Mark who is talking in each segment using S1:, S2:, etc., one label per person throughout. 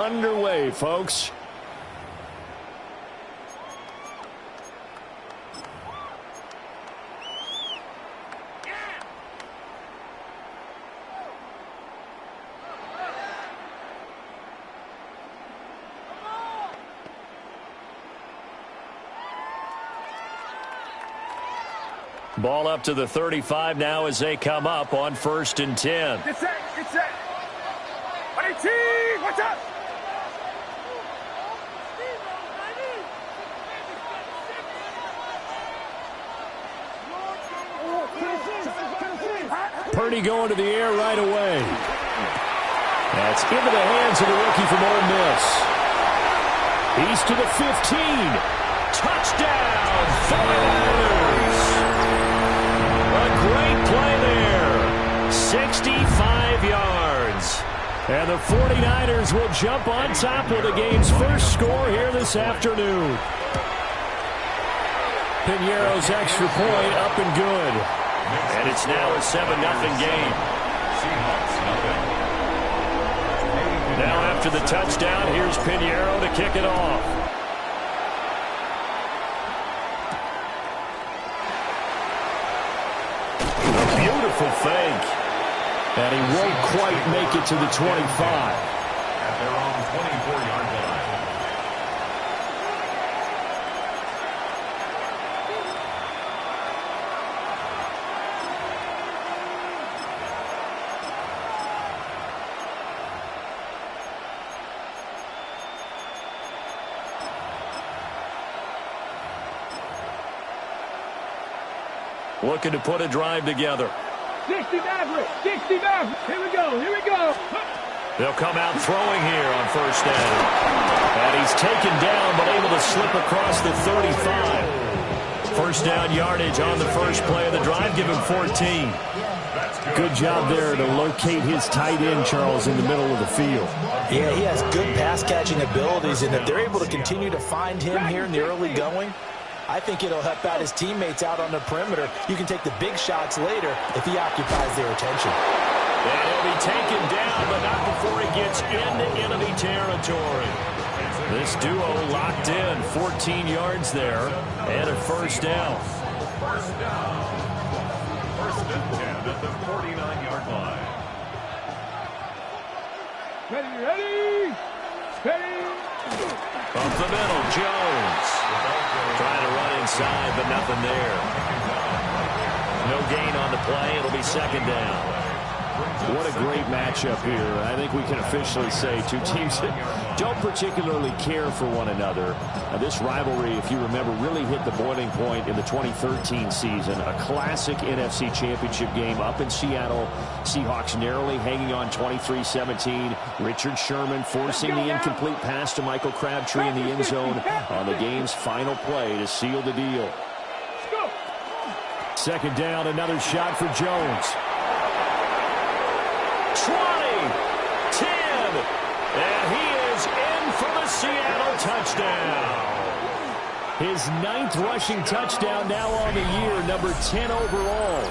S1: underway, folks. Ball up to the 35 now as they come up on 1st and 10.
S2: Get set, get set. 18, watch out.
S1: Purdy going to the air right away. That's into the hands of the rookie from Ole Miss. He's to the 15. Touchdown, 49ers. A great play there. 65 yards. And the 49ers will jump on top with the game's first score here this afternoon. Piñeiro's extra point up and good. And it's now a 7-0 game. Now after the touchdown, here's Piñeiro to kick it off. A beautiful fake. And he won't quite make it to the 25.
S3: At their own 24-yard line.
S1: Looking to put a drive together.
S2: 60 Maverick, 60 Maverick. Here we go, here we go.
S1: They'll come out throwing here on 1st down. And he's taken down but able to slip across the 35. 1st down yardage on the first play of the drive. Give him 14. Good job there to locate his tight end, Charles, in the middle of the field.
S4: Yeah, he has good pass-catching abilities, and if they're able to continue to find him here in the early going, I think it'll help out his teammates out on the perimeter. You can take the big shots later if he occupies their attention.
S1: And he'll be taken down, but not before he gets into enemy territory. This duo locked in, 14 yards there, and a 1st down.
S3: 1st down. 1st and 10 at the 49-yard line.
S2: Ready, ready.
S1: Up the middle, Jones. Trying to run inside, but nothing there. No gain on the play. It'll be 2nd down. What a great matchup here. I think we can officially say two teams that don't particularly care for one another. This rivalry, if you remember, really hit the boiling point in the 2013 season. A classic NFC Championship game up in Seattle. Seahawks narrowly hanging on 23-17. Richard Sherman forcing the incomplete pass to Michael Crabtree in the end zone on the game's final play to seal the deal. 2nd down, another shot for Jones. 20, 10, and he is in for the Seattle touchdown. His 9th rushing touchdown now on the year, number 10 overall.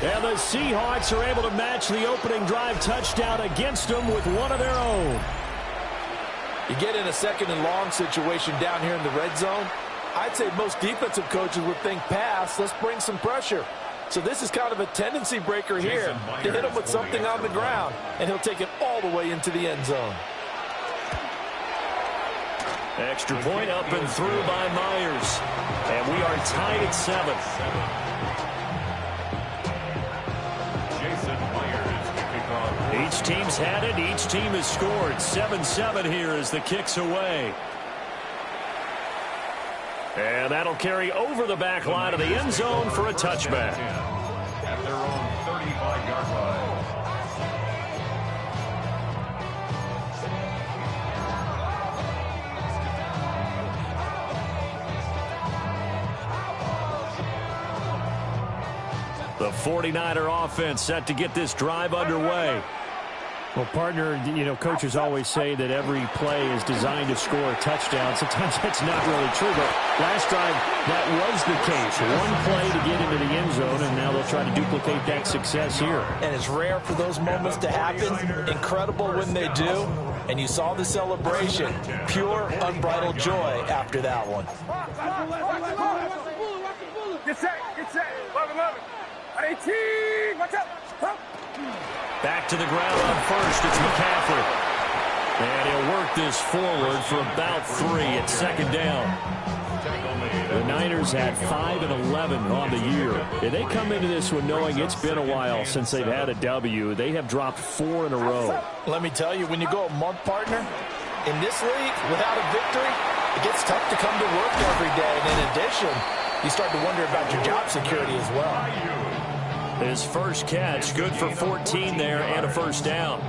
S1: And the Seahawks are able to match the opening drive touchdown against them with one of their own.
S4: You get in a 2nd and long situation down here in the red zone, I'd say most defensive coaches would think pass, let's bring some pressure. So this is kind of a tendency breaker here to hit him with something on the ground, and he'll take it all the way into the end zone.
S1: Extra point up and through by Myers. And we are tied at 7. Each team's had it. Each team has scored. 7-7 here as the kick's away. And that'll carry over the back line of the end zone for a touchback.
S3: At their own 35-yard line.
S1: The 49er offense set to get this drive underway.
S5: Well, partner, you know, coaches always say that every play is designed to score a touchdown. Sometimes that's not really true, but last drive, that was the case. One play to get into the end zone, and now they'll try to duplicate that success here.
S4: And it's rare for those moments to happen. Incredible when they do. And you saw the celebration. Pure, unbridled joy after that one.
S2: Get set, get set. Love it. 18, watch out.
S1: Back to the ground on first. It's McCaffrey. And he'll work this forward for about 3 at second down. The Niners had 5 and 11 on the year. And they come into this one knowing it's been a while since they've had a W. They have dropped 4 in a row.
S4: Let me tell you, when you go a month, partner, in this league, without a victory, it gets tough to come to work every day. And in addition, you start to wonder about your job security as well.
S1: His first catch, good for 14 there and a first down.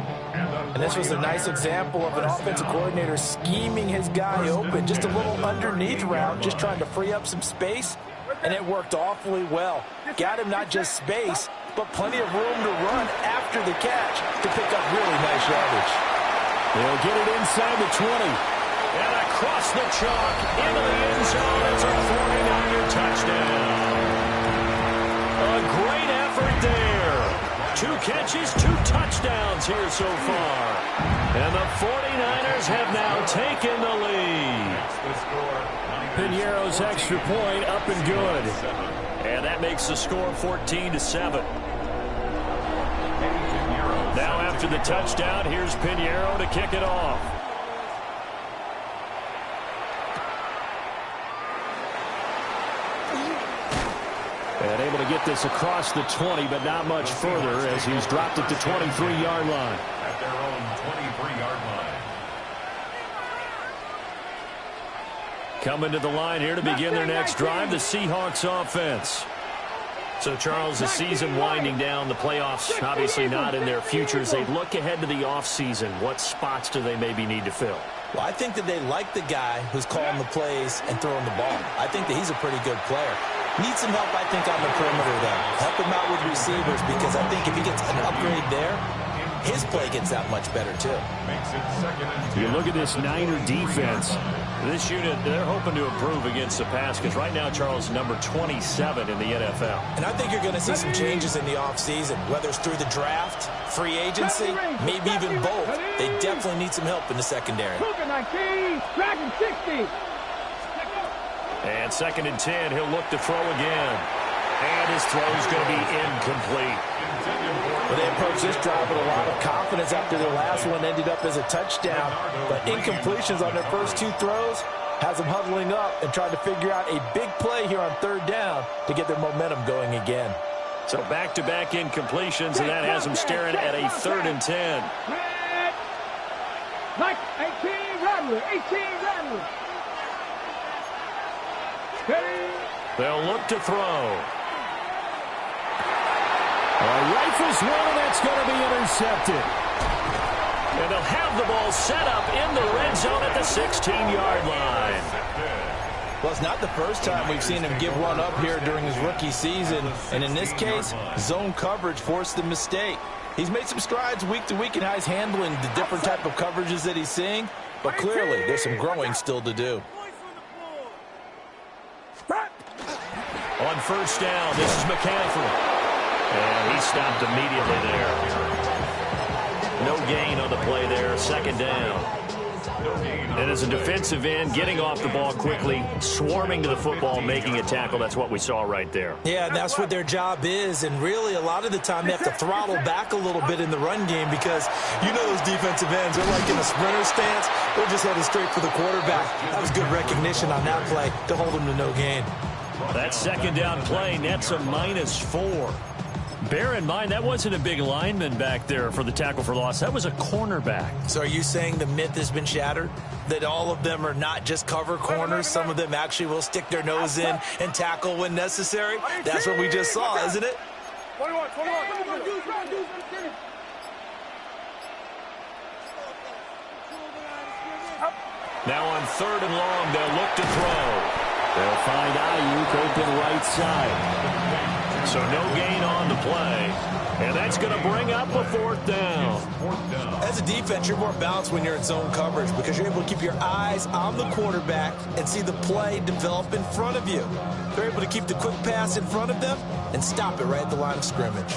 S4: And this was a nice example of an offensive coordinator scheming his guy open. Just a little underneath route, just trying to free up some space. And it worked awfully well. Got him not just space, but plenty of room to run after the catch to pick up really nice yardage.
S5: They'll get it inside the 20.
S1: And across the chalk into the end zone. It's a 49er touchdown. A great effort there. 2 catches, 2 touchdowns here so far. And the 49ers have now taken the lead.
S5: Piñeiro's extra point up and good.
S1: And that makes the score 14-7. Now after the touchdown, here's Piñeiro to kick it off.
S5: And able to get this across the 20, but not much further as he's dropped it to 23-yard line.
S3: At their own 23-yard line.
S1: Coming to the line here to begin their next drive, the Seahawks offense. So, Charles, the season winding down, the playoffs obviously not in their future. As they look ahead to the offseason, what spots do they maybe need to fill?
S4: Well, I think that they like the guy who's calling the plays and throwing the ball. I think that he's a pretty good player. Needs some help, I think, on the perimeter, though. Help him out with receivers because I think if he gets an upgrade there, his play gets that much better, too.
S3: Makes it 2nd and 10.
S5: You look at this Niner defense.
S1: This unit, they're hoping to improve against the pass because right now, Charles, number 27 in the NFL.
S4: And I think you're going to see some changes in the offseason, whether it's through the draft, free agency, maybe even both. They definitely need some help in the secondary.
S2: 19, Dragon 60.
S1: And 2nd and 10, he'll look to throw again. And his throw is going to be incomplete.
S4: Well, they approached this drive with a lot of confidence after their last one ended up as a touchdown. But incompletions on their first 2 throws has them huddling up and trying to figure out a big play here on 3rd down to get their momentum going again.
S1: So back-to-back incompletions, and that has them staring at a 3rd and 10.
S2: 18, Rattler, 18, Rattler.
S1: They'll look to throw.
S5: Rifles one, and that's going to be intercepted.
S1: And they'll have the ball set up in the red zone at the 16-yard line.
S4: Well, it's not the first time we've seen him give one up here during his rookie season. And in this case, zone coverage forced the mistake. He's made some strides week to week in how he's handling the different type of coverages that he's seeing. But clearly, there's some growing still to do.
S1: On 1st down, this is McCaffrey. And he stopped immediately there. No gain on the play there, 2nd down. And as a defensive end, getting off the ball quickly, swarming to the football, making a tackle, that's what we saw right there.
S4: Yeah, and that's what their job is. And really, a lot of the time, they have to throttle back a little bit in the run game because you know those defensive ends are like in a sprinter stance. They're just headed straight for the quarterback. That was good recognition on that play to hold them to no gain.
S1: That 2nd down play nets a -4. Bear in mind, that wasn't a big lineman back there for the tackle for loss. That was a cornerback.
S4: So are you saying the myth has been shattered? That all of them are not just cover corners? Some of them actually will stick their nose in and tackle when necessary? That's what we just saw, isn't it?
S2: 21.
S1: Now on 3rd and long, they'll look to throw.
S5: They'll find Ayuk open right side.
S1: So no gain on the play. And that's going to bring up a 4th down.
S4: As a defense, you're more balanced when you're in zone coverage because you're able to keep your eyes on the quarterback and see the play develop in front of you. They're able to keep the quick pass in front of them and stop it right at the line of scrimmage.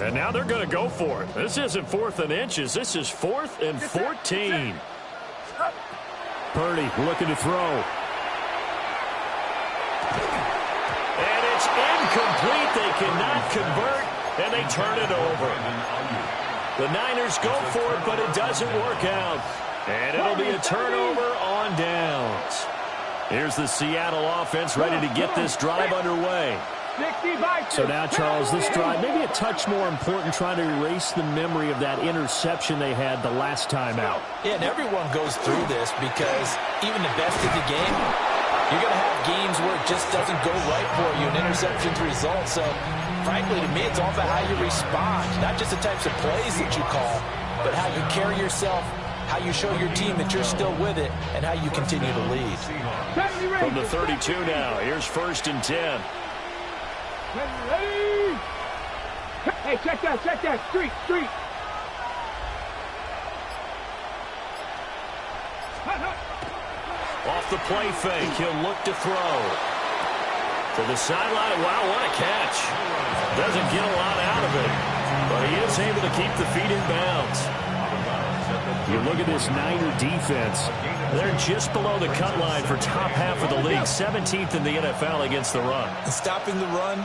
S5: And now they're going to go for it. This isn't 4th and inches. This is 4th and 14. Purdy looking to throw.
S1: And it's incomplete. They cannot convert, and they turn it over. The Niners go for it, but it doesn't work out. And it'll be a turnover on downs. Here's the Seattle offense ready to get this drive underway.
S5: So now, Charles, this drive, maybe a touch more important, trying to erase the memory of that interception they had the last time out.
S4: Yeah, and everyone goes through this because even the best of the game, you're going to have games where it just doesn't go right for you, and interceptions result. So, frankly, to me, it's all about how you respond, not just the types of plays that you call, but how you carry yourself, how you show your team that you're still with it, and how you continue to lead.
S1: From the 32 now, here's 1st and 10.
S2: Ready? Hey, check that. Street.
S1: Off the play fake, he'll look to throw. To the sideline. Wow, what a catch. Doesn't get a lot out of it, but he is able to keep the feet in bounds.
S5: You look at this Niner defense.
S1: They're just below the cut line for top half of the league, 17th in the NFL against the run.
S4: And stopping the run,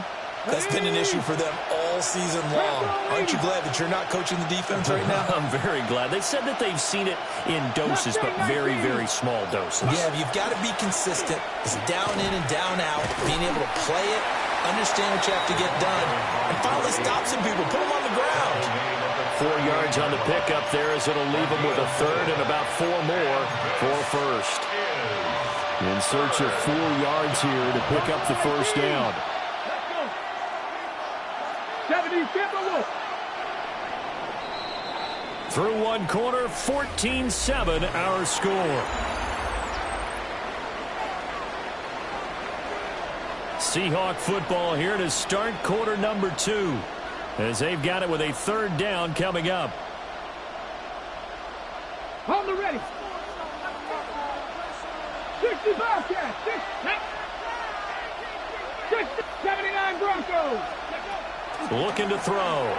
S4: that's been an issue for them all season long. Aren't you glad that you're not coaching the defense right now?
S1: I'm very glad. They said that they've seen it in doses, but very, very small doses.
S4: Yeah, you've got to be consistent. It's down in and down out, being able to play it, understand what you have to get done, and finally stop some people, put them on the ground.
S1: 4 yards on the pickup there as it'll leave them with a third and about 4 more for first.
S5: In search of 4 yards here to pick up the first down.
S2: 70,
S5: Through one quarter, 14-7 our score. Seahawk football here to start quarter number 2. As they've got it with a 3rd down coming up.
S2: On the ready. 65 catch. 79 Broncos.
S5: Looking to throw.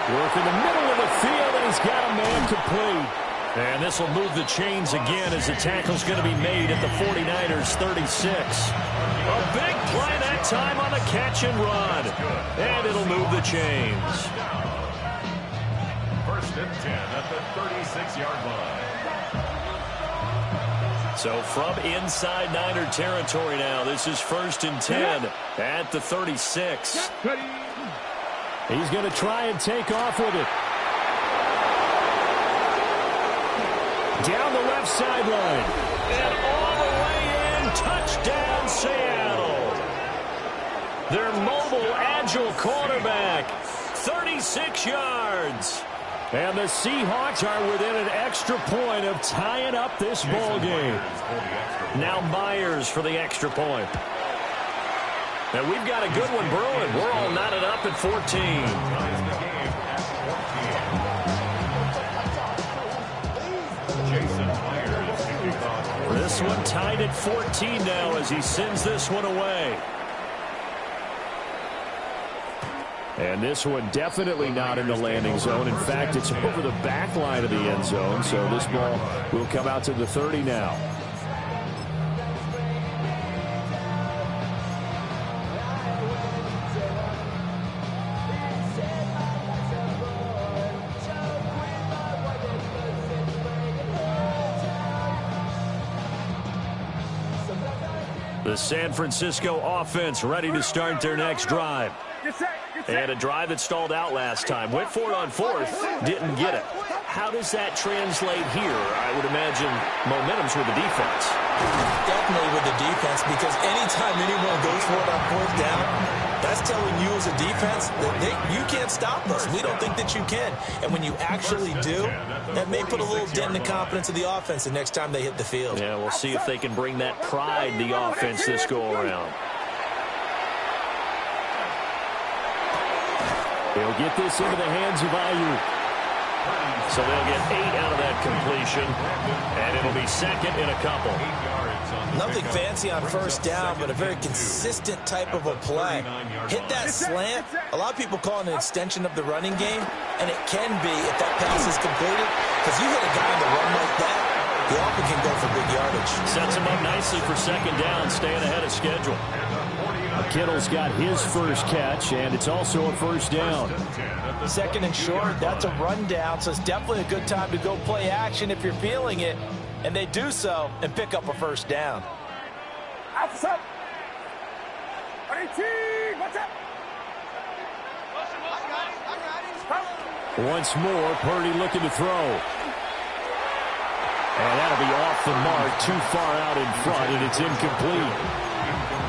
S5: Work in the middle of the field, and he's got a man complete. And this will move the chains again as the tackle's going to be made at the 49ers 36. A big play that time on the catch and run. And it'll move the chains.
S3: 1st and 10 at the 36-yard line.
S1: So from inside Niner territory now, this is 1st and 10 at the 36.
S5: He's going to try and take off with it. Down the left sideline.
S1: And all the way in, touchdown Seattle. Their mobile, agile quarterback, 36 yards.
S5: And the Seahawks are within an extra point of tying up this ball game.
S1: Now Myers for the extra point. And we've got a good one brewing. We're all knotted up at 14. This one tied at 14 now as he sends this one away.
S5: And this one definitely not in the landing zone. In fact, it's over the back line of the end zone. So this ball will come out to the 30 now.
S1: The San Francisco offense ready to start their next drive. And a drive that stalled out last time. Went for it on 4th, didn't get it. How does that translate here? I would imagine momentum's with the defense.
S4: Definitely with the defense, because anytime anyone goes for it on 4th down, that's telling you as a defense that you can't stop us. We don't think that you can. And when you actually do, that may put a little dent in the confidence of the offense the next time they hit the field.
S1: Yeah, we'll see if they can bring that pride to the offense this go-around.
S5: They'll get this into the hands of Ayuk.
S1: So they'll get 8 out of that completion, and it'll be second in a couple.
S3: 8 yards.
S4: Nothing fancy on first down, but a very consistent type of a play. Hit that slant. A lot of people call it an extension of the running game, and it can be if that pass is completed, because you hit a guy on the run like that, he often can go for big yardage.
S1: Sets him up nicely for second down, staying ahead of schedule.
S5: Kittle's got his first catch, and it's also a first down.
S4: Second and short, that's a rundown, so it's definitely a good time to go play action if you're feeling it. And they do so and pick up a first down.
S2: Outside. 18. Watch out.
S5: Once more, Purdy looking to throw. And that'll be off the mark, too far out in front, and it's incomplete.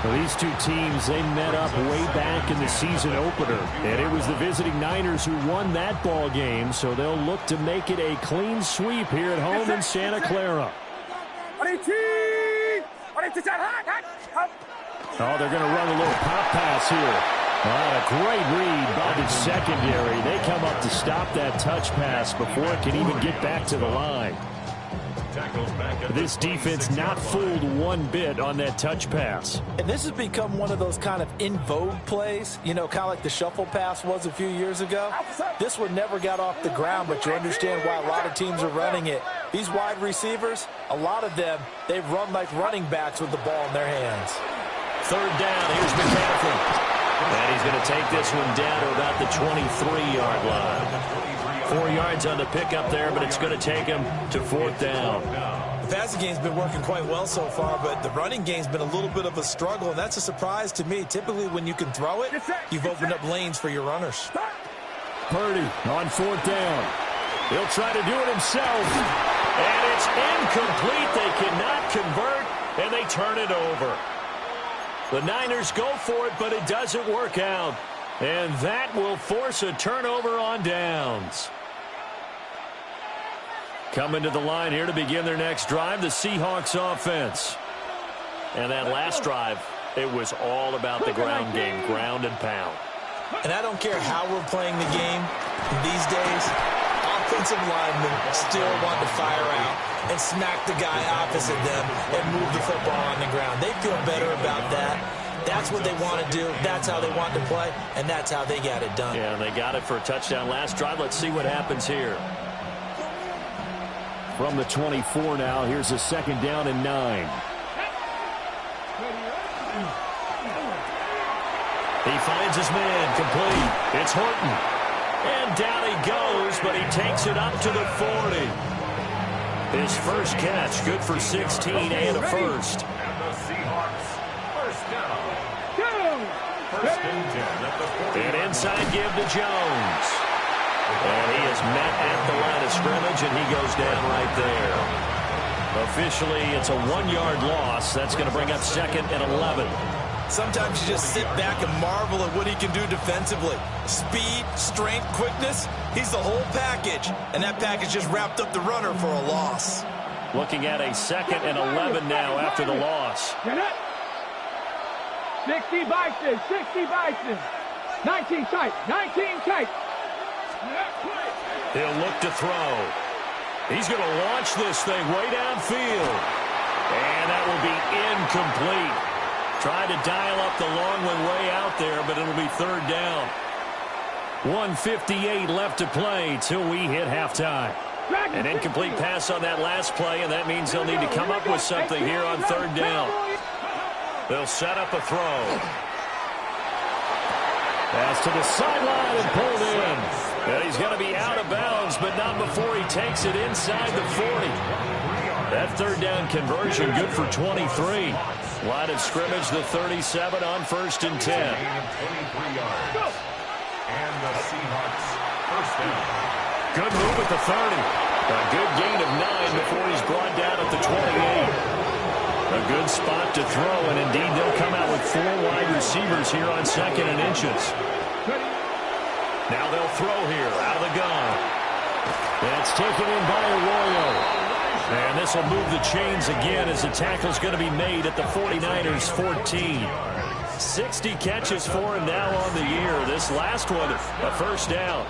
S5: Well, these two teams, they met up way back in the season opener, and it was the visiting Niners who won that ball game, so they'll look to make it a clean sweep here at home in Santa Clara.
S2: Oh,
S5: they're going to run a little pop pass here. A great read by the secondary. They come up to stop that touch pass before it can even get back to the line. This defense not fooled one bit on that touch pass.
S4: And this has become one of those kind of in vogue plays, you know, kind of like the shuffle pass was a few years ago. This one never got off the ground, but you understand why a lot of teams are running it. These wide receivers, a lot of them, they run like running backs with the ball in their hands.
S1: Third down, here's McCaffrey. And he's going to take this one down to about the 23-yard line. 4 yards on the pickup there, but it's going to take him to fourth down.
S4: The passing game's been working quite well so far, but the running game's been a little bit of a struggle, and that's a surprise to me. Typically, when you can throw it, you've opened up lanes for your runners.
S5: Purdy on fourth down. He'll try to do it himself.
S1: And it's incomplete. They cannot convert, and they turn it over. The Niners go for it, but it doesn't work out. And that will force a turnover on downs. Coming to the line here to begin their next drive, the Seahawks offense. And that last drive, it was all about the ground game, ground and pound.
S4: And I don't care how we're playing the game these days, offensive linemen still want to fire out and smack the guy opposite them and move the football on the ground. They feel better about that. That's what they want to do. That's how they want to play, and that's how they got it done.
S1: Yeah, and they got it for a touchdown last drive. Let's see what happens here.
S5: From the 24 now, here's a second down and 9.
S1: He finds his man, complete. It's Horton. And down he goes, but he takes it up to the 40. His first catch, good for 16 and a first. And inside give to Jones. And he is met at the line of scrimmage, and he goes down right there. Officially, it's a 1-yard loss. That's going to bring up second and 11.
S4: Sometimes you just sit back and marvel at what he can do defensively. Speed, strength, quickness, he's the whole package. And that package just wrapped up the runner for a loss.
S1: Looking at a second and 11 now after the loss.
S2: 60 Bison, 60 Bison. 19 tight, 19 tight.
S1: He'll look to throw. He's going to launch this thing way downfield. And that will be incomplete. Tried to dial up the long one way out there, but it'll be third down. 1:58 left to play till we hit halftime. An incomplete pass on that last play, and that means they'll need to come up with something here on third down. They'll set up a throw.
S5: Pass to the sideline and pulled in.
S1: And he's going to be out of bounds, but not before he takes it inside the 40. That third down conversion good for 23. Line of scrimmage, the 37 on 1st and 10.
S3: And the Seahawks first down.
S1: Good move at the 30. A good gain of 9 before he's brought down at the 28. A good spot to throw, and indeed they'll come out with 4 wide receivers here on 2nd and inches. Now they'll throw here out of the gun.
S5: That's taken in by Arroyo.
S1: And this will move the chains again as the tackle's going to be made at the 49ers 14. 60 catches for him now on the year. This last one, a first down.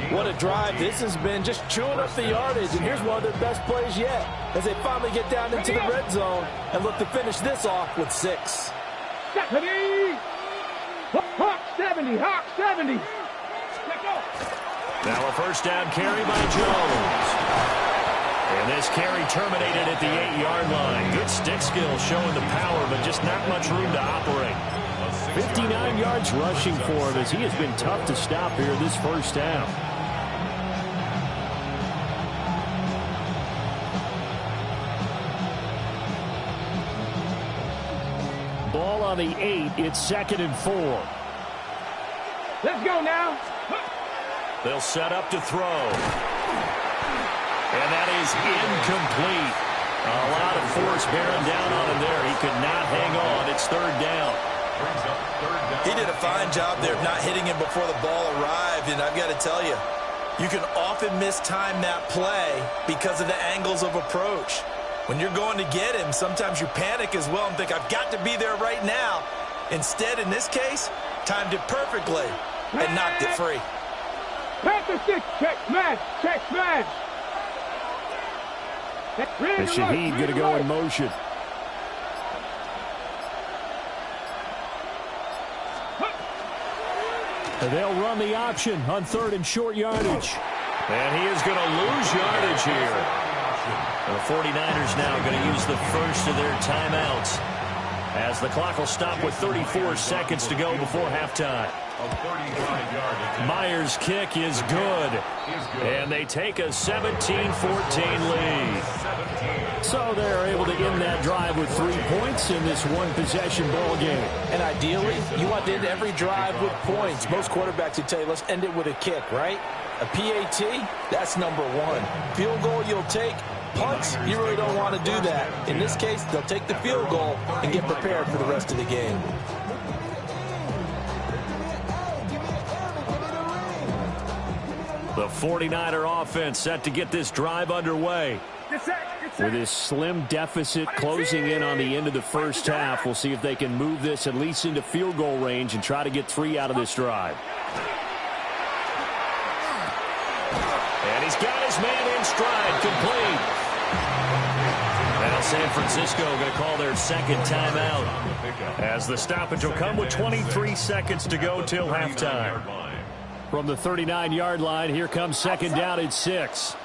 S4: What a drive this has been, just chewing up the yardage. And here's one of their best plays yet as they finally get down into the red zone and look to finish this off with 6.
S2: 70! Hawk 70! Hawk 70!
S1: Now a first down carry by Jones. And this carry terminated at the 8-yard line. Good stick skill showing the power, but just not much room to operate.
S5: 59 yards rushing for him as he has been tough to stop here this first half. Ball on the 8. It's 2nd and 4.
S2: Let's go now.
S1: They'll set up to throw. And that is incomplete. A lot of force bearing down on him there. He could not hang on. It's 3rd down.
S4: He did a fine job there of not hitting him before the ball arrived, and I've got to tell you, you can often mistime that play because of the angles of approach. When you're going to get him, sometimes you panic as well and think, I've got to be there right now. Instead, in this case, timed it perfectly and knocked it free.
S2: Panther 6, check smash, check smash.
S5: The Shaheed going to go in motion. They'll run the option on 3rd and short yardage.
S1: And he is going to lose yardage here. The 49ers now going to use the first of their timeouts as the clock will stop with 34 seconds to go before halftime. Myers' kick is good. And they take a 17-14 lead.
S5: So they're able to end that drive with 3 points in this one-possession ball game.
S4: And ideally, you want to end every drive with points. Most quarterbacks would tell you, let's end it with a kick, right? A PAT, that's number 1. Field goal you'll take. Punts, you really don't want to do that. In this case, they'll take the field goal and get prepared for the rest of the game.
S1: The 49er offense set to get this drive underway.
S5: With this slim deficit closing in on the end of the first half, we'll see if they can move this at least into field goal range and try to get 3 out of this drive.
S1: And he's got his man in stride, complete. Now San Francisco going to call their 2nd timeout as the stoppage will come with 23 seconds to go till halftime.
S5: From the 39-yard line, here comes 2nd down at 6.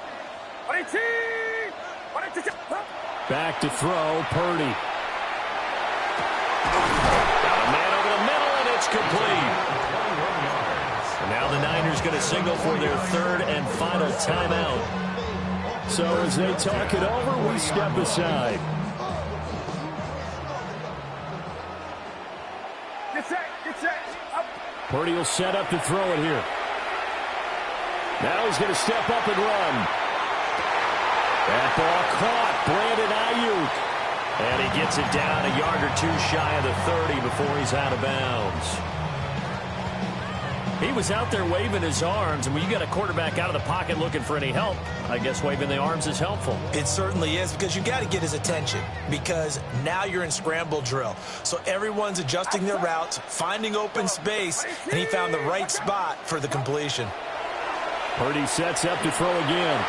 S5: Back to throw, Purdy.
S1: Got a man over the middle, and it's complete. And now the Niners going to signal for their 3rd and final timeout.
S5: So as they talk it over, we step aside.
S2: Get set, up.
S5: Purdy will set up to throw it here. Now he's going to step up and run. That ball caught. Brandon Ayuk. And he gets it down a yard or 2 shy of the 30 before he's out of bounds.
S1: He was out there waving his arms, and when you got a quarterback out of the pocket looking for any help, I guess waving the arms is helpful.
S4: It certainly is, because you got to get his attention, because now you're in scramble drill. So everyone's adjusting their routes, finding open space, and he found the right spot for the completion.
S5: Purdy sets up to throw again.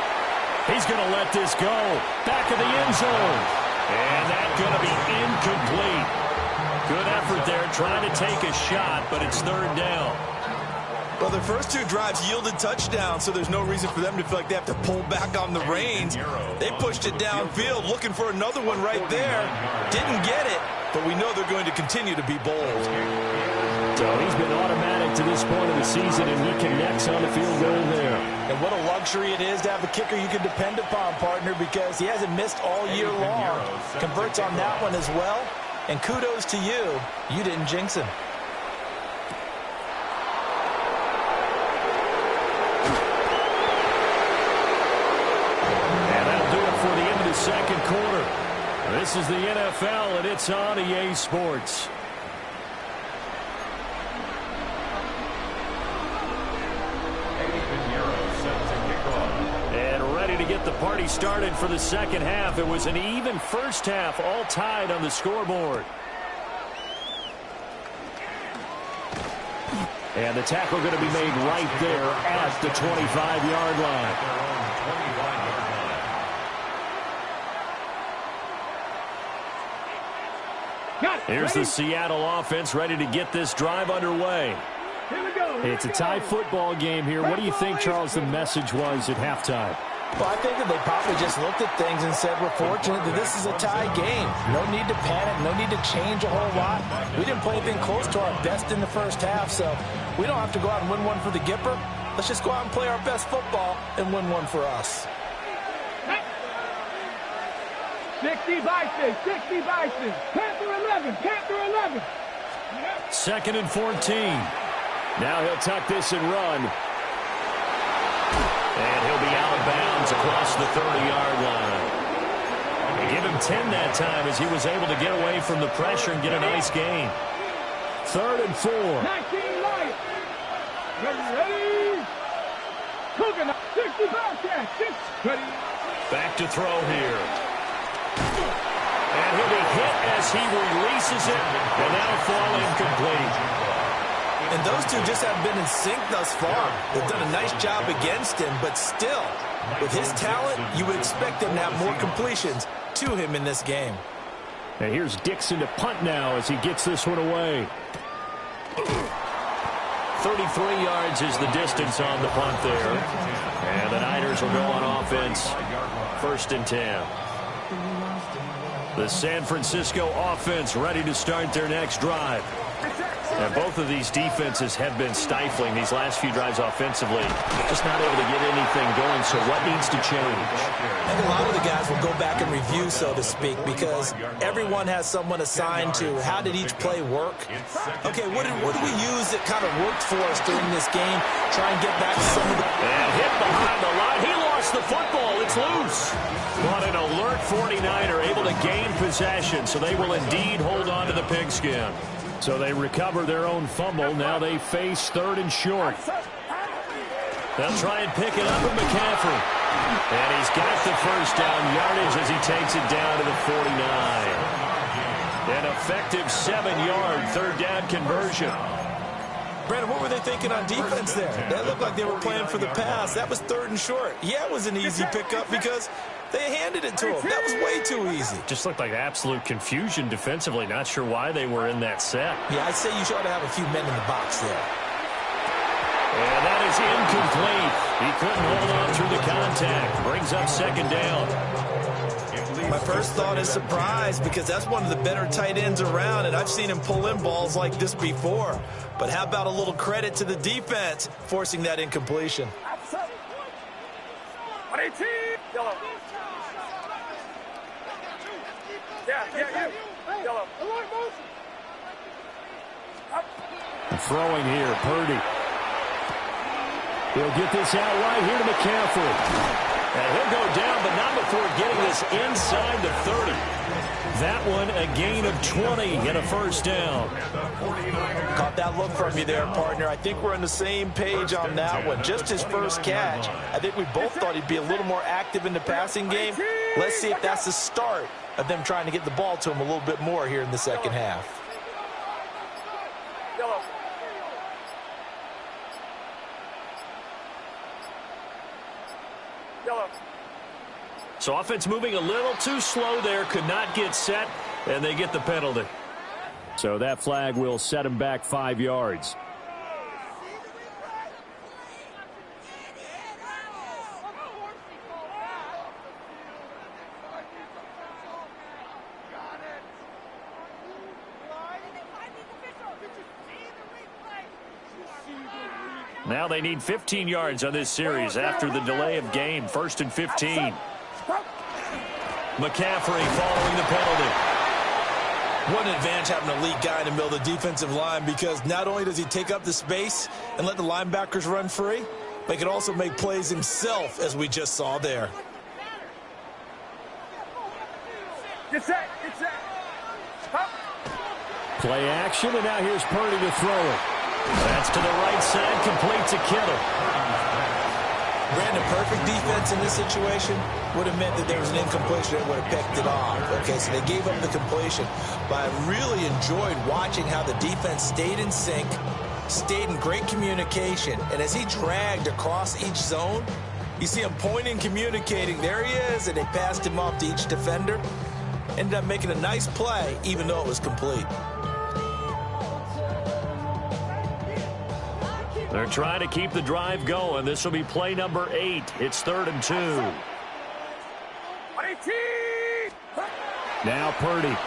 S5: He's going to let this go. Back of the end zone.
S1: And that's going to be incomplete. Good effort there trying to take a shot, but it's 3rd down.
S4: Well, their first 2 drives yielded touchdowns, so there's no reason for them to feel like they have to pull back on the reins. They pushed it downfield, looking for another one right there. Didn't get it, but we know they're going to continue to be bold.
S5: So he's been automatic to this point of the season, and he connects on the field goal there.
S4: And what a luxury it is to have a kicker you can depend upon, partner, because he hasn't missed all year long. Converts on that one as well, and kudos to you. You didn't jinx him.
S5: Second quarter. This is the NFL, and it's on EA Sports. And ready to get the party started for the second half. It was an even first half, all tied on the scoreboard. And the tackle going to be made right there at the 25-yard line.
S1: Here's the Seattle offense ready to get this drive underway.
S5: It's a tie football game here. What do you think, Charles, the message was at halftime?
S4: Well, I think that they probably just looked at things and said, we're fortunate that this is a tie game. No need to panic, no need to change a whole lot. We didn't play anything close to our best in the first half, so we don't have to go out and win one for the Gipper. Let's just go out and play our best football and win one for us.
S2: 60 Bison, 60 Bison. Panther 11, Panther 11.
S5: 2nd and 14. Now he'll tuck this and run.
S1: And he'll be out of bounds across the 30-yard line. They give him 10 that time as he was able to get away from the pressure and get a nice gain.
S5: 3rd and 4.
S2: 19 Light. Ready? Cooking up. 60 Bobcat. 6. Ready?
S1: Back to throw here. And he'll be hit as he releases it. And that'll fall incomplete.
S4: And those two just haven't been in sync thus far. They've done a nice job against him, but still, with his talent, you would expect him to have more completions to him in this game.
S5: And here's Dixon to punt now as he gets this one away.
S1: 33 yards is the distance on the punt there. And the Niners will go on offense. 1st and 10. The San Francisco offense ready to start their next drive. And both of these defenses have been stifling these last few drives offensively. Just not able to get anything going, so what needs to change?
S4: I think a lot of the guys will go back and review, so to speak, because everyone has someone assigned to how did each play work. Okay, what did we use that kind of worked for us during this game? Try and get back to some of the...
S1: And hit behind the line. He lost the football. It's loose. But an alert 49er able to gain possession, so they will indeed hold on to the pigskin.
S5: So they recover their own fumble. Now they face 3rd and short.
S1: They'll try and pick it up with McCaffrey. And he's got the first down yardage as he takes it down to the 49. An effective 7-yard 3rd down conversion.
S4: Brandon, what were they thinking on defense there? That looked like they were playing for the pass. That was 3rd and short. Yeah, it was an easy pickup because they handed it to him. That was way too easy.
S1: Just looked like absolute confusion defensively. Not sure why they were in that set.
S4: Yeah, I'd say you should have a few men in the box there.
S1: And that is incomplete. He couldn't hold on through the contact. Brings up 2nd down.
S4: My first thought is surprise because that's one of the better tight ends around, and I've seen him pull in balls like this before. But how about a little credit to the defense forcing that incompletion?
S2: 118. Yellow. Yeah. Yellow.
S5: Throwing here, Purdy. He'll get this out right here to McCaffrey.
S1: And he'll go down, but not before getting this inside the 30. That one a gain of 20 and a 1st down.
S4: Caught that look from you there, partner. I think we're on the same page on that one. Just his first catch. I think we both thought he'd be a little more active in the passing game. Let's see if that's the start of them trying to get the ball to him a little bit more here in the second half.
S2: Yellow. Yellow.
S1: So offense moving a little too slow there. Could not get set, and they get the penalty.
S5: So that flag will set him back 5 yards.
S1: Now they need 15 yards on this series after the delay of game. 1st and 15. McCaffrey following the penalty.
S4: What an advantage having a elite guy in the middle of the defensive line, because not only does he take up the space and let the linebackers run free, but he can also make plays himself, as we just saw there.
S2: Get set.
S5: Play action, and now here's Purdy to throw it.
S1: That's to the right side, complete to Kittle.
S4: Brandon, perfect defense in this situation would have meant that there was an incompletion that would have picked it off. Okay, so they gave up the completion. But I really enjoyed watching how the defense stayed in sync, stayed in great communication. And as he dragged across each zone, you see him pointing, communicating. There he is, and they passed him off to each defender. Ended up making a nice play, even though it was complete.
S1: They're trying to keep the drive going. This will be play number 8. It's 3rd and 2.
S5: Now Purdy.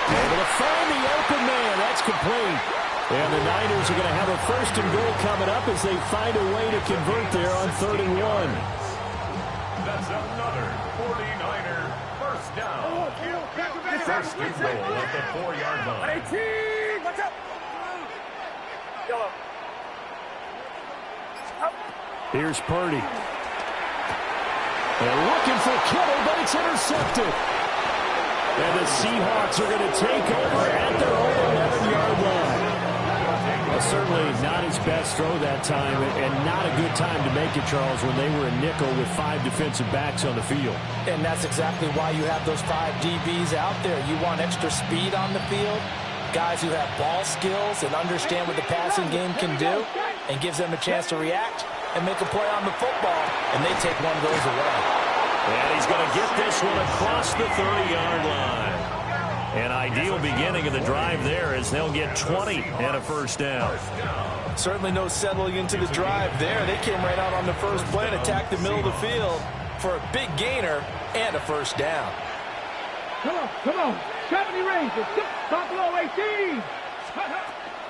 S5: Able to find the open man. That's complete. And the Niners are going to have a 1st and goal coming up as they find a way to convert there on 3rd and 1.
S3: That's another 49er first down. First and goal at the 4-yard line.
S2: Watch out. Yellow.
S5: Here's Purdy. They're looking for Kittle, but it's intercepted. And the Seahawks are going to take over at their own 11-yard line. Well, certainly not his best throw that time, and not a good time to make it, Charles, when they were in nickel with 5 defensive backs on the field.
S4: And that's exactly why you have those 5 DBs out there. You want extra speed on the field, guys who have ball skills and understand what the passing game can do, and gives them a chance to react and make a play on the football, and they take one of those away.
S1: And he's going to get this one across the 30-yard line. An ideal beginning of the drive there as they'll get 20 and a first down.
S4: Certainly no settling into the drive there. They came right out on the first play and attacked the middle of the field for a big gainer and a first down.
S2: Come on. 70 Rangers. Buffalo 18.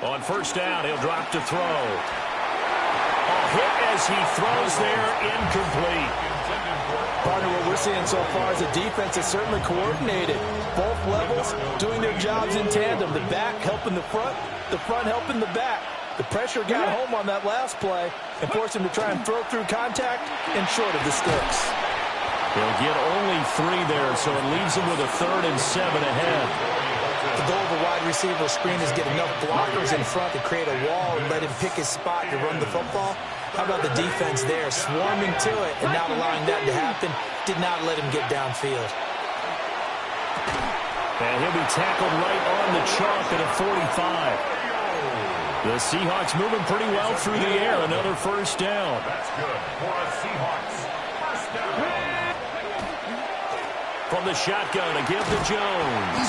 S1: On first down, he'll drop to throw. A hit as he throws there, incomplete.
S4: Partner, what we're seeing so far is a defense that's certainly coordinated. Both levels doing their jobs in tandem. The back helping the front helping the back. The pressure got home on that last play and forced him to try and throw through contact and short of the sticks.
S1: He'll get only 3 there, so it leaves him with a 3rd and 7 ahead.
S4: The goal of a wide receiver screen is get enough blockers in front to create a wall and let him pick his spot to run the football. How about the defense there, swarming to it and not allowing that to happen? Did not let him get downfield.
S1: And he'll be tackled right on the chalk at a 45. The Seahawks moving pretty well through the air. Another first down.
S3: That's good for a Seahawks first down.
S1: From the shotgun, a give to Jones.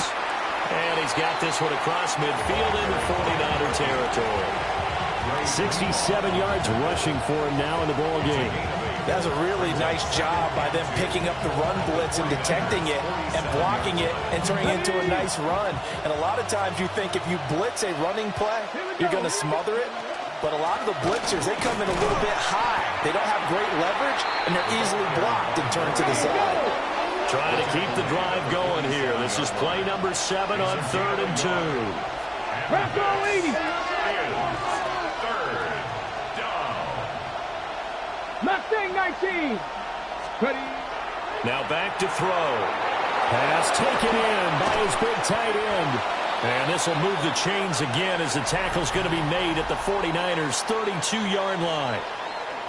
S1: And he's got this one across midfield into 49er territory.
S5: 67 yards rushing for him now in the ball game.
S4: That's a really nice job by them picking up the run blitz and detecting it and blocking it and turning it into a nice run. And a lot of times you think if you blitz a running play, you're going to smother it. But a lot of the blitzers, they come in a little bit high. They don't have great leverage, and they're easily blocked and turned to the side.
S1: Trying to keep the drive going here. This is play number 7 on 3rd and 2.
S2: Bronco 80. Mustang 19. Ready.
S1: Now back to throw.
S5: Pass taken in by his big tight end.
S1: And this will move the chains again as the tackle's going to be made at the 49ers' 32-yard line.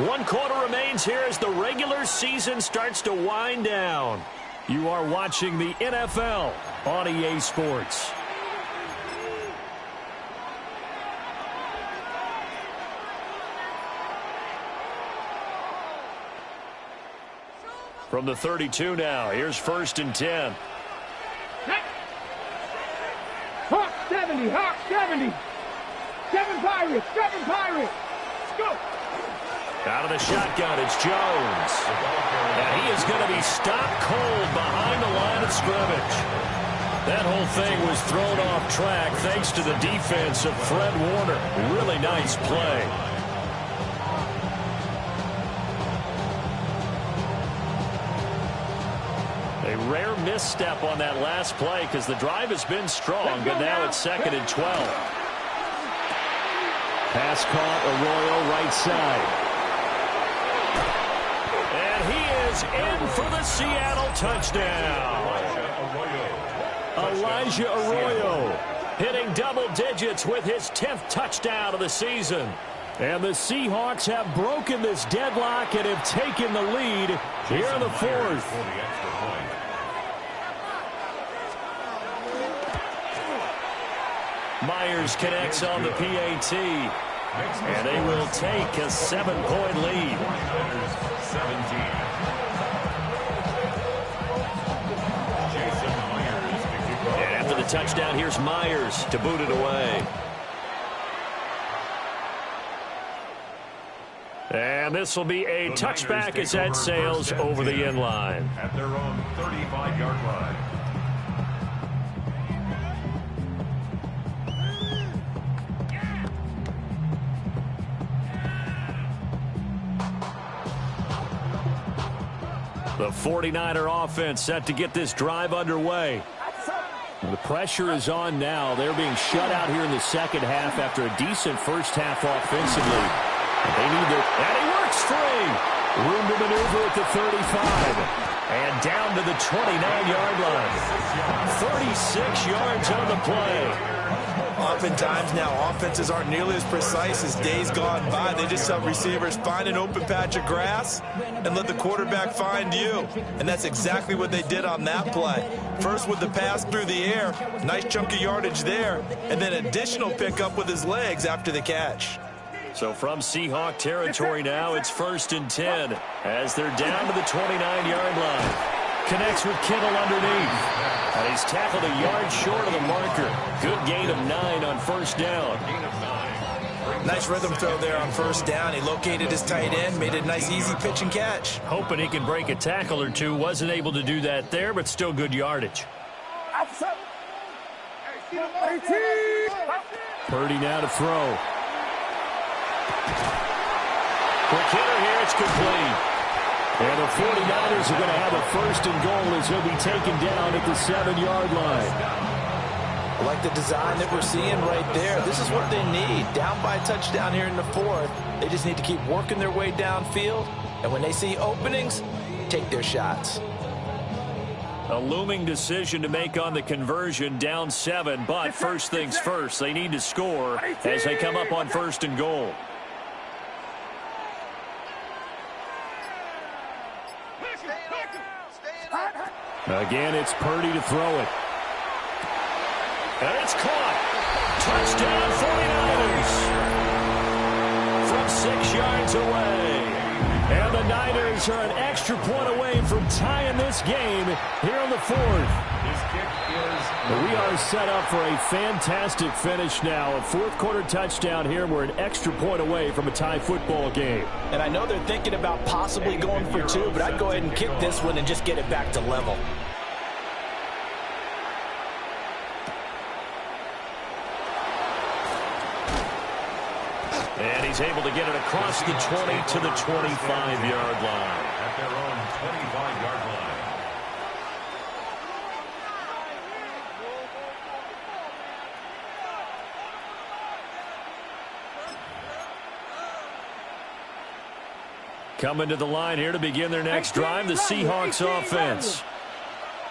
S1: 1 quarter remains here as the regular season starts to wind down. You are watching the NFL on EA Sports. From the 32 now, here's 1st and 10.
S2: Hawk 70, Hawk 70. 7 Pirates, 7 Pirates. Go.
S1: Out of the shotgun, it's Jones. And he is going to be stopped cold behind the line of scrimmage. That whole thing was thrown off track thanks to the defense of Fred Warner. Really nice play. A rare misstep on that last play because the drive has been strong, but now it's 2nd and 12.
S5: Pass caught, Arroyo right side.
S1: And he is in for the Seattle touchdown. Elijah Arroyo hitting double digits with his 10th touchdown of the season.
S5: And the Seahawks have broken this deadlock and have taken the lead here in the 4th.
S1: Myers connects on the PAT, and they will take a 7-point lead.
S3: 17.
S1: And after the touchdown, here's Myers to boot it away. And this will be a touchback as that sails over the end line.
S3: At their own 35-yard line.
S1: The 49er offense set to get this drive underway.
S5: The pressure is on now. They're being shut out here in the second half after a decent first half offensively. They need it. And he works free. Room to maneuver at the 35.
S1: And down to the 29-yard line. 36 yards on the play.
S4: Oftentimes now, offenses aren't nearly as precise as days gone by. They just help receivers find an open patch of grass and let the quarterback find you. And that's exactly what they did on that play. First with the pass through the air, nice chunk of yardage there, and then additional pickup with his legs after the catch.
S1: So from Seahawk territory now, it's 1st and 10 as they're down to the 29-yard line. Connects with Kittle underneath. And he's tackled a yard short of the marker. Good gain of 9 on first down.
S4: Nice rhythm throw there on first down. He located his tight end, made a nice easy pitch and catch.
S1: Hoping he can break a tackle or two. Wasn't able to do that there, but still good yardage.
S5: Purdy now to throw.
S1: Quick hitter here. It's complete.
S5: And the 49ers are going to have a 1st and goal as he'll be taken down at the 7-yard line.
S4: I like the design that we're seeing right there. This is what they need. Down by a touchdown here in the 4th. They just need to keep working their way downfield. And when they see openings, take their shots.
S1: A looming decision to make on the conversion, down 7. But first things first, they need to score as they come up on 1st and goal.
S5: Again, it's Purdy to throw it.
S1: And it's caught. Touchdown 49ers. From 6 yards away.
S5: And the Niners are an extra point away from tying this game here in the 4th. We are set up for a fantastic finish now. A 4th-quarter touchdown here. We're an extra point away from a tie football game.
S4: And I know they're thinking about possibly going for 2, but I'd go ahead and kick this one and just get it back to level.
S1: And he's able to get it across the 20 to the 25-yard line.
S3: At their own 25-yard line.
S1: Coming to the line here to begin their next drive, the Seahawks offense.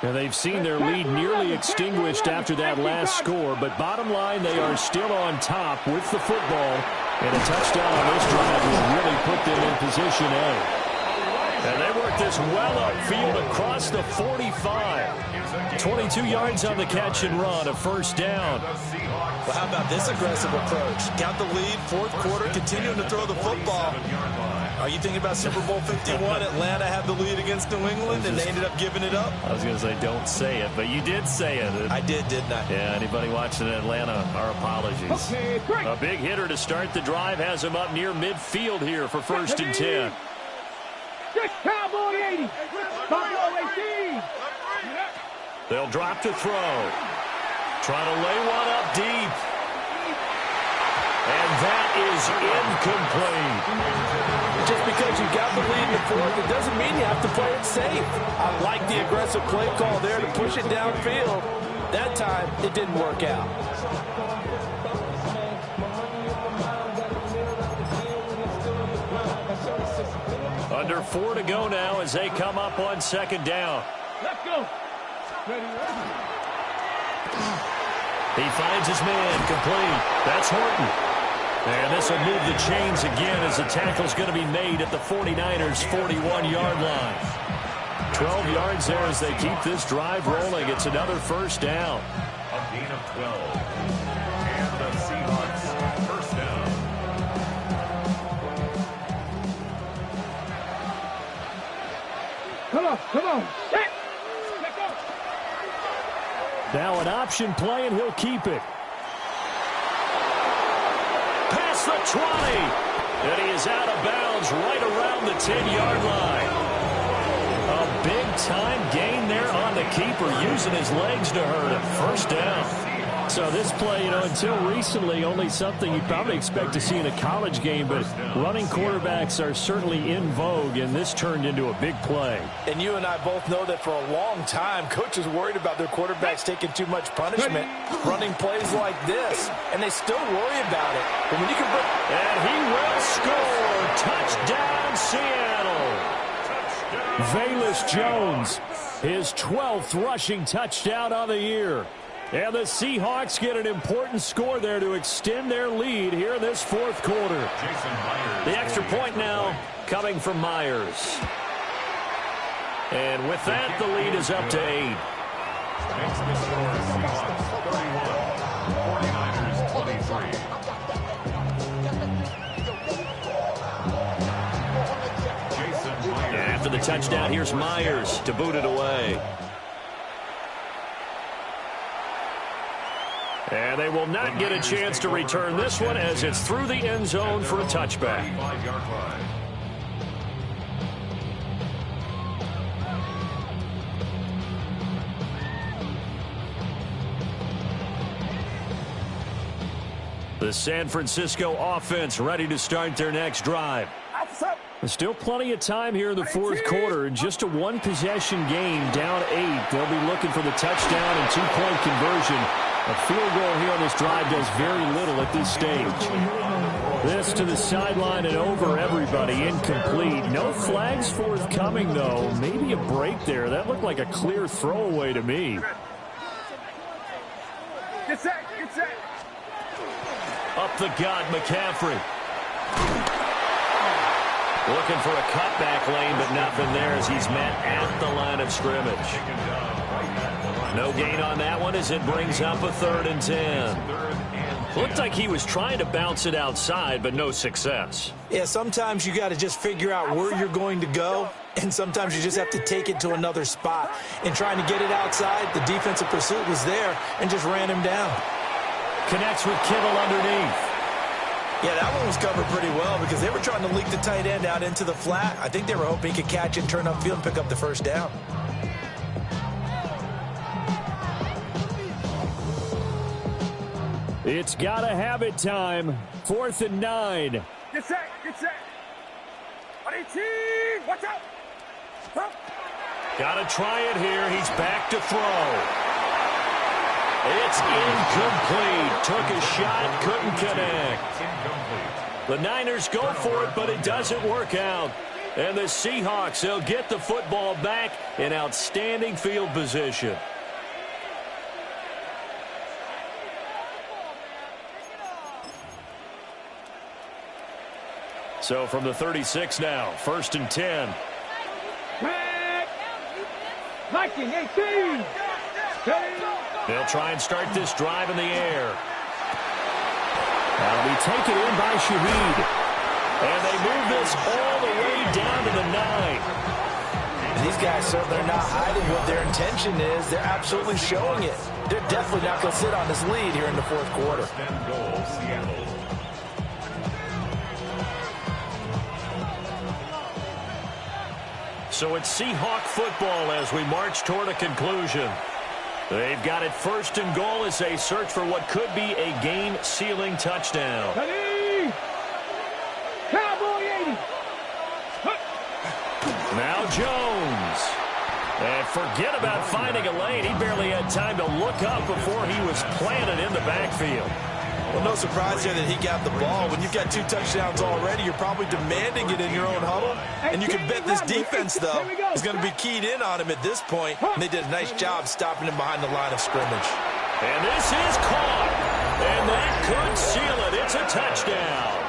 S5: And they've seen their lead nearly extinguished after that last score, but bottom line, they are still on top with the football, and a touchdown on this drive will really put them in position A.
S1: And they work this well upfield across the 45. 22 yards on the catch and run, a first down.
S4: Well, how about this aggressive approach? Got the lead, 4th quarter, continuing to throw the football. Are you thinking about Super Bowl 51? Atlanta had the lead against New England, and they ended up giving it up?
S1: I was going to say, don't say it, but you did say it.
S4: I did, didn't I?
S1: Yeah, anybody watching Atlanta, our apologies. A big hitter to start the drive has him up near midfield here for 1st and 10.
S2: Cowboy 80. Cowboy 18.
S1: They'll drop to throw. Trying to lay one up deep. And that is incomplete.
S4: Just because you got the lead in the 4th, it doesn't mean you have to play it safe. I like the aggressive play call there to push it downfield. That time, it didn't work out.
S1: Under 4 to go now as they come up on 2nd down.
S2: Let's go.
S1: He finds his man complete. That's Horton. And this will move the chains again as the tackle's going to be made at the 49ers' 41-yard line. 12 yards there as they keep this drive rolling. It's another first down.
S3: A gain of 12.
S2: Come on. Set. Let go.
S5: Now an option play, and he'll keep it.
S1: Past the 20. And he is out of bounds right around the 10-yard line. A big-time gain there on the keeper, using his legs to hurt him. First down.
S5: So this play, until recently, only something you'd probably expect to see in a college game, but running quarterbacks are certainly in vogue, and this turned into a big play.
S4: And you and I both know that for a long time, coaches worried about their quarterbacks taking too much punishment, running plays like this, and they still worry about it. But when you can bring...
S1: And he will score. Touchdown, Seattle.
S5: Velus Jones, his 12th rushing touchdown on the year. And the Seahawks get an important score there to extend their lead here in this fourth quarter.
S1: The extra point now coming from Myers. And with that, the lead is up to 8.
S3: Makes the score Seahawks 31, 49ers 23. Jason Myers.
S1: And after the touchdown, here's Myers to boot it away. And they will not get a chance to return this one as it's through the end zone for a touchback. The San Francisco offense ready to start their next drive.
S5: There's still plenty of time here in the fourth quarter. Just a one-possession game, down 8. They'll be looking for the touchdown and two-point conversion. A field goal here on this drive does very little at this stage. This to the sideline and over everybody, incomplete. No flags forthcoming, though. Maybe a break there. That looked like a clear throwaway to me.
S2: Get set. Get set.
S1: Up the gut, McCaffrey. Looking for a cutback lane, but nothing there as he's met at the line of scrimmage. No gain on that one as it brings up a 3rd and 10. Looked like he was trying to bounce it outside, but no success.
S4: Yeah, sometimes you got to just figure out where you're going to go, and sometimes you just have to take it to another spot. In trying to get it outside, the defensive pursuit was there and just ran him down.
S1: Connects with Kittle underneath.
S4: Yeah, that one was covered pretty well because they were trying to leak the tight end out into the flat. I think they were hoping he could catch it and turn upfield and pick up the first down.
S5: It's gotta have it time. 4th and 9.
S2: Get set. Get set. Watch out. Stop.
S1: Gotta try it here. He's back to throw. It's incomplete. Took a shot, couldn't connect. The Niners go for it, but it doesn't work out. And the Seahawks, they'll get the football back in outstanding field position. So from the 36 now, 1st and 10.
S2: Viking 18.
S1: They'll try and start this drive in the air.
S5: That'll be taken in by Shaheed.
S1: And they move this all the way down to the 9.
S4: These guys certainly are not hiding what their intention is. They're absolutely showing it. They're definitely not going to sit on this lead here in the fourth quarter.
S1: So it's Seahawk football as we march toward a conclusion. They've got it 1st and goal as they search for what could be a game-sealing touchdown.
S2: Cowboy 80.
S1: Now Jones. And forget about finding a lane. He barely had time to look up before he was planted in the backfield.
S4: Well, no surprise here that he got the ball. When you've got 2 touchdowns already, you're probably demanding it in your own huddle. And you can bet this defense, though, is going to be keyed in on him at this point. And they did a nice job stopping him behind the line of scrimmage.
S1: And this is caught. And that could seal it. It's a touchdown.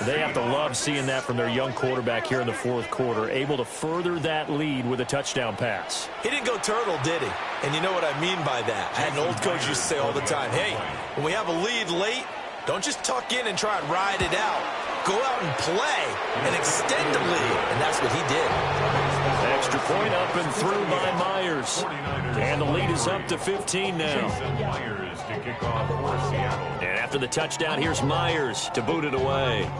S1: They have to love seeing that from their young quarterback here in the fourth quarter, able to further that lead with a touchdown pass.
S4: He didn't go turtle, did he? And you know what I mean by that. I had an old coach used to say all the time, hey, when we have a lead late, don't just tuck in and try and ride it out. go out and play and extend the lead, and that's what he did.
S1: Extra point up and through by Myers. And the lead is up to 15 now.
S3: Myers to kick off for Seattle.
S1: And after the touchdown, here's Myers to boot it away.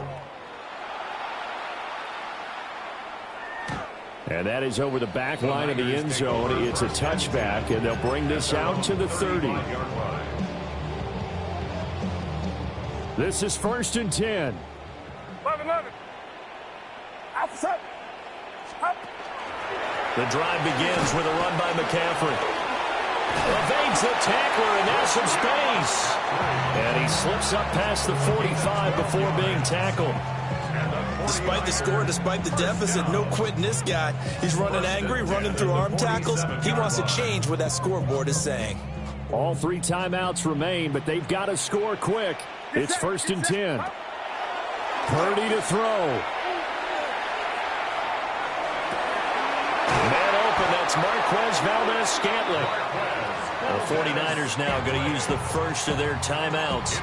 S5: And that is over the back line of the end zone. It's a touchback, and they'll bring this out to the 30. This is 1st and 10.
S2: 11. Outside. Up.
S1: The drive begins with a run by McCaffrey. Evades the tackler, and now some space. And he slips up past the 45 before being tackled.
S4: Despite the score, despite the deficit, no quitting this guy. He's running angry, running through arm tackles. He wants to change what that scoreboard is saying.
S5: All 3 timeouts remain, but they've got to score quick. It's 1st and 10. Purdy to throw.
S1: Man open, that's Marquez Valdez-Scantling. The 49ers now going to use the first of their timeouts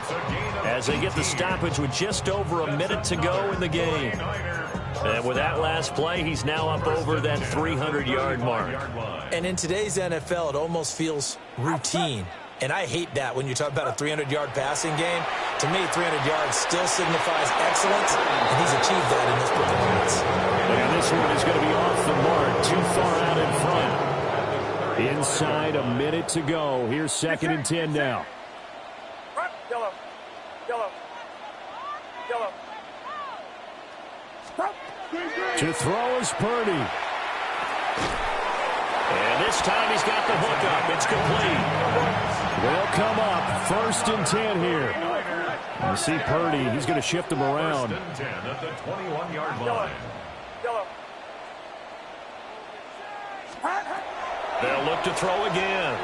S1: as they get the stoppage with just over a minute to go in the game. And with that last play, he's now up over that 300-yard mark.
S4: And in today's NFL, it almost feels routine. And I hate that when you talk about a 300-yard passing game. To me, 300 yards still signifies excellence, and he's achieved that in this performance.
S5: And this one is going to be off the mark, too far out in front. Inside a minute to go. Here's 2nd and 10 now.
S2: Yellow.
S5: To throw is Purdy.
S1: And this time he's got the hook up. It's complete.
S5: They'll come up 1st and 10 here. You see Purdy, he's going to shift them around.
S3: 1st and 10 at the 21-yard line.
S1: They'll look to throw again.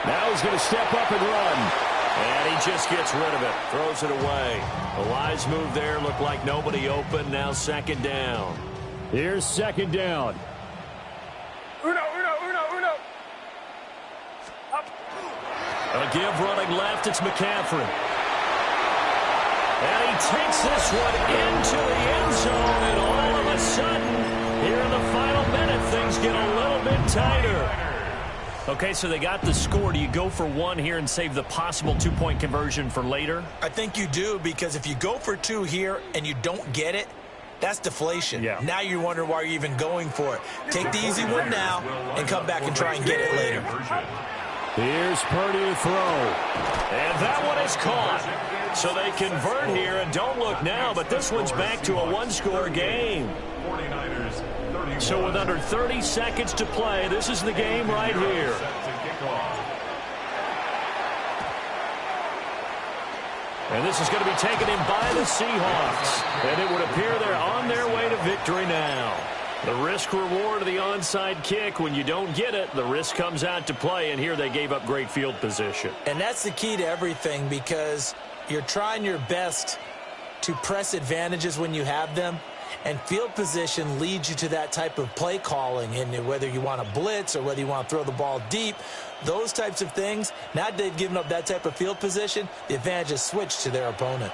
S5: Now he's going to step up and run.
S1: And he just gets rid of it. Throws it away. A wise move there. Looked like nobody open. Now 2nd down.
S5: Here's 2nd down.
S2: Uno. Up.
S1: A give running left. It's McCaffrey. And he takes this one into the end zone. And all of a sudden, here in the final minute, things get a little bit tighter. Okay, so they got the score. Do you go for 1 here and save the possible 2-point conversion for later?
S4: I think you do, because if you go for 2 here and you don't get it, that's deflation.
S5: Yeah.
S4: Now you wonder why you're even going for it. Take the easy one now and come back and try and get it later.
S5: Here's Purdy to throw.
S1: And that one is caught. So they convert here, and don't look now, but this one's back to a 1-score game. So with under 30 seconds to play, this is the game right here. And this is going to be taken in by the Seahawks. And it would appear they're on their way to victory now. The risk-reward of the onside kick, when you don't get it, the risk comes out to play, and here they gave up great field position.
S4: And that's the key to everything, because you're trying your best to press advantages when you have them, and field position leads you to that type of play calling. And whether you want to blitz or whether you want to throw the ball deep, those types of things, now that they've given up that type of field position, the advantage is switched to their opponent.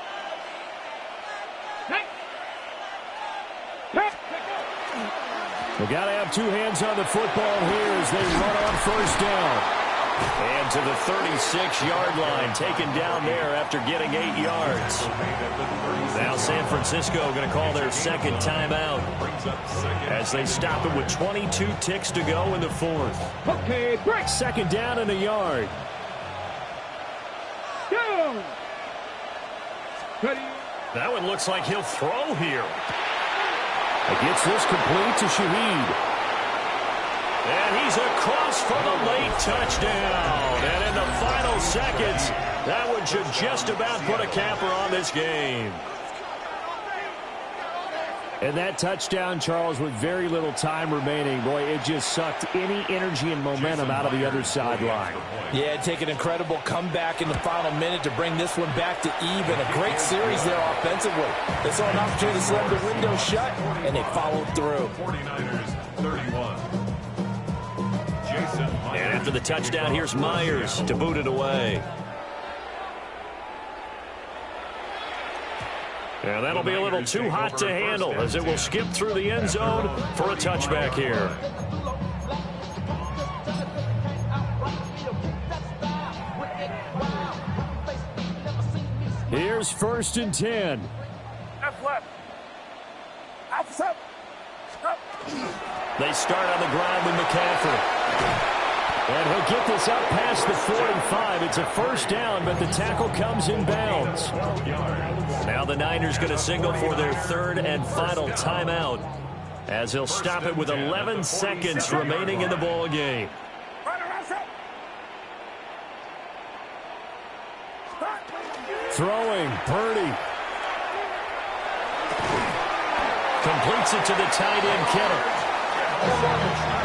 S5: They got to have 2 hands on the football here as they run on 1st down.
S1: And to the 36-yard line, taken down there after getting 8 yards. Now San Francisco going to call their 2nd timeout as they stop it with 22 ticks to go in the 4th.
S2: Okay, break.
S5: 2nd down and a yard.
S2: Go. Ready.
S1: That one looks like he'll throw here.
S5: It gets this complete to Shaheed.
S1: And he's across for the late touchdown. And in the final seconds, that one should just about put a capper on this game.
S5: And that touchdown, Charles, with very little time remaining, boy, it just sucked any energy and momentum out of the other sideline.
S4: Yeah, take an incredible comeback in the final minute to bring this one back to even. A great series there offensively. They saw an opportunity to slam the window shut, and they followed through.
S3: 49ers 31.
S1: And after the touchdown, here's Myers to boot it away. And that'll be a little too hot to handle as it will skip through the end zone for a touchback here.
S5: Here's 1st and 10.
S1: They start on the ground with McCaffrey.
S5: And he'll get this up past the 45. It's a 1st down, but the tackle comes in bounds.
S1: Now the Niners going to signal for their 3rd and final timeout as he'll stop it with 11 seconds remaining in the ball game.
S5: Throwing, Purdy.
S1: Completes it to the tight end, Kittle.